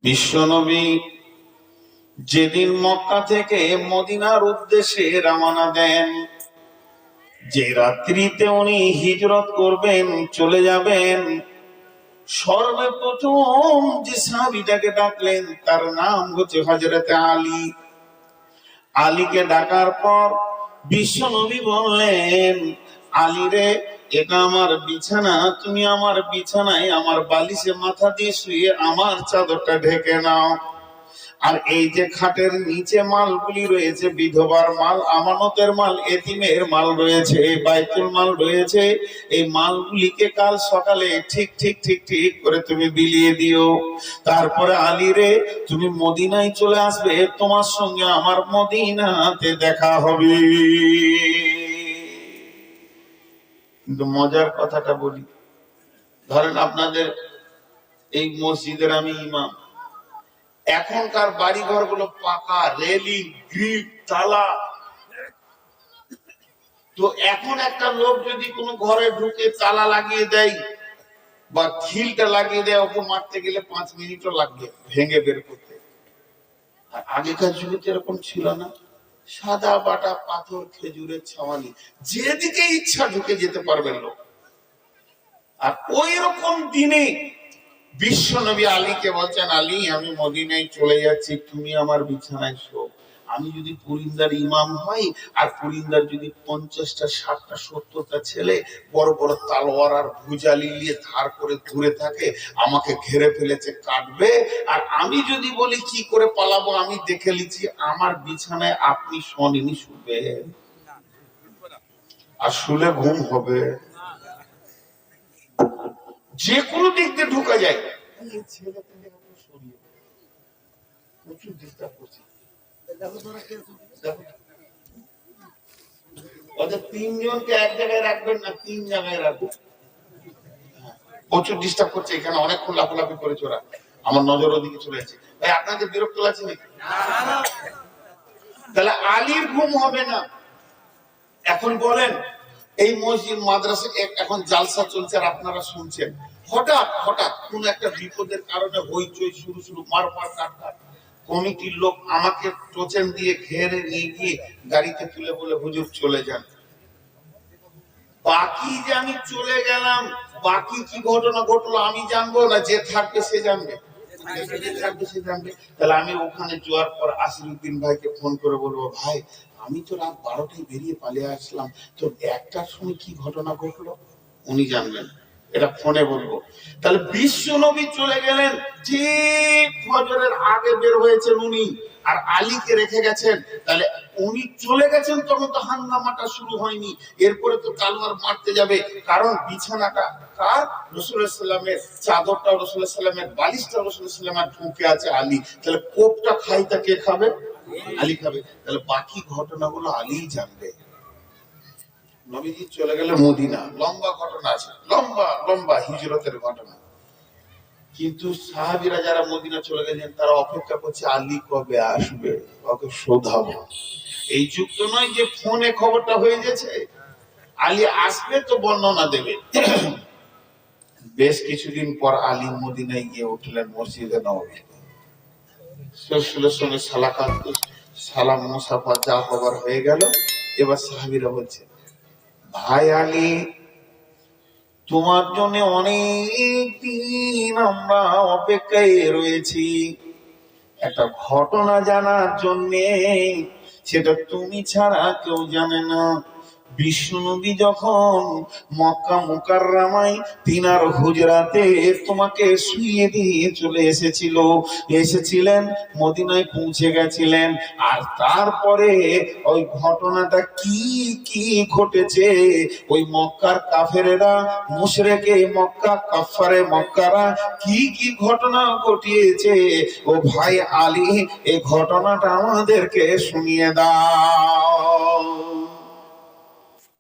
বিশ্বনবী যেদিন মক্কা থেকে মদিনার উদ্দেশ্যে রওনা দেন, যে রাত্রিতে উনি হিজরত করবেন, চলে যাবেন, সর্বপ্রথম যে সাহাবীটাকে ডাকলেন তার নাম হচ্ছে হযরত আলী। আলীকে ডাকার পর বিশ্বনবী বললেন, আলী রে, এটা আমার বিছানা, তুমি আমার বিছানায় আমার বালিশে মাথা দিয়ে শুয়ে আমার চাদরটা ঢেকে নাও। আর এই যে খাটের নিচে মালগুলি রয়েছে, বিধবার মাল, আমানতের মাল, এতিমের মাল রয়েছে, বাইতুল মাল রয়েছে, এই মালগুলিকে কাল সকালে ঠিক ঠিক ঠিক ঠিক করে তুমি বিলিয়ে দিও। তারপরে আলী রে, তুমি মদিনায় চলে আসবে, তোমার সঙ্গে আমার মদিনাতে দেখা হবে। কিন্তু মজার কথাটা বলি, ধরেন আপনাদের এই মসজিদের আমি ইমাম, এখনকার বাড়ি ঘর গুলো পাকা, রেলিং, গ্রিল, তালা। তো এখন একটা লোক যদি কোনো ঘরে ঢুকে তালা লাগিয়ে দেয় বা খিলটা লাগিয়ে দেয়, ওকে মারতে গেলে 5 মিনিটও লাগবে ভেঙে বের করতে। আর আগেকার যুগে তো এরকম ছিল না, সাদা বাটা পাথর, খেজুরের ছাওয়ানি, যেদিকে ইচ্ছা ঢুকে যেতে পারবেন লোক। আর ওই রকম দিনে বিশ্বনবী আলীকে বলছেন, আলী, আমি মদিনায় চলে যাচ্ছি, তুমি আমার বিছানায় শো। আমি যদি পুরিন্দার ইমাম হই, আর পুরিন্দার যদি 50টা 60টা 70টা ছেলে বড় বড় তালোয়ার আর ভুজালি নিয়ে ধার করে ঘুরে থাকে, আমাকে ঘেরে ফেলেছে, কাটবে, আর আমি যদি বলি কি করে পালাবো, আমি দেখে লিছি, আমার বিছানায় আপনি শোনেনি, শুবে, আর শুলে ঘুম হবে, যে কোনো দিক দিয়ে ঢুকা যায়। ওদের 3 জনকে এক জায়গায় রাখবেন না, 3 জায়গায় রাখবেন। প্রচুর ডিস্টার্ব করছে, এখানে অনেকক্ষণ লাফালাফি করেছে ওরা, আমার নজর ওদিকে চলে যাচ্ছে। ভাই, আপনাদের বিরক্ত লাগছে নাকি? তাহলে আলীর ঘুম হবে না। এখন বলেন, এই মসজিদ মাদ্রাসা এখন জালসা চলছে আর আপনারা শুনছেন, হঠাৎ হঠাৎ কোন একটা বিপদের কারণে হইচই শুরু, মারমার কাটকাট, কমিটির লোক আমাকে টোচেন দিয়ে ঘেরে নিয়ে গিয়ে গাড়িতে তুলে বলে, হুজুর চলে যান। বাকি যে আমি চলে গেলাম, বাকি কি ঘটনা ঘটলো আমি জানবো না, যে থাকবে সে জানবে, তাহলে আমি ওখানে যাওয়ার পর আসিরউদ্দিন ভাইকে ফোন করে বলবো, ভাই, আমি তো রাত 12টায় বেরিয়ে পালিয়ে আসলাম, তো 1টার সময় কি ঘটনা ঘটলো, উনি জানবেন, এটা ফোনে বলবো। তাহলে বিশ্বনবী চলে গেলেন, ঠিক ফজরের আগে বের হয়েছেন উনি, আর আলীকে রেখে গেছেন। তাহলে উনি চলে গেছেন, তখন তো হাঙ্গামাটা শুরু হয়নি, এরপরে তো তালোয়ার মারতে যাবে, কারণ বিছানাটা কার? রাসূলুল্লাহ সাল্লাল্লাহু আলাইহি ওয়াসাল্লামের, চাদরটা রাসূলুল্লাহ সাল্লাল্লাহু আলাইহি ওয়াসাল্লামের, বালিশটা রাসূলুল্লাহ সাল্লাল্লাহু আলাইহি ওয়াসাল্লামের, ঢুকে আছে আলী। তাহলে কোপটা খাইটা কে খাবে? আলী খাবে। তাহলে বাকি ঘটনাগুলো আলী জানবে। নবীজি চলে গেলে মদিনা, লম্বা ঘটনা আছে, লম্বা লম্বা হিজরতের ঘটনা। কিন্তু সাহাবীরা যারা মদিনা চলে গেলেন, তারা অপেক্ষা করছে আলী কবে আসবে, ওকে শোধাবো। এই যুগ তো নয় যে ফোনে খবরটা হয়ে গেছে, আলী আসবে তো বর্ণনা দেবে। বেশ কিছুদিন পর আলী মদিনায় গিয়ে উঠলেন মসজিদে নববী, রাসূলের সঙ্গে সালাম মুসাফা যা হবার হয়ে গেল। এবার সাহাবীরা বলছে, ভাই আলী, তোমার জন্য অনেক দিন আমরা অপেক্ষায় রয়েছি একটা ঘটনা জানার জন্যে, সেটা তুমি ছাড়া কেউ জানে না। বিশ্বনবী যখন মক্কা মুকাররমায় তিনার হুজরাতে তোমাকে শুইয়ে দিয়ে চলে এসেছিলেন, মদিনায় পৌঁছে গেছিলেন, আর তারপরে ওই ঘটনাটা কি কি ঘটেছে, ওই মক্কার কাফেরেরা, মুশরিকে মক্কা, কাফারে মক্কারা কি কি ঘটনা ঘটিয়েছে, ও ভাই আলী, এই ঘটনাটা আমাদেরকে শুনিয়ে দাও।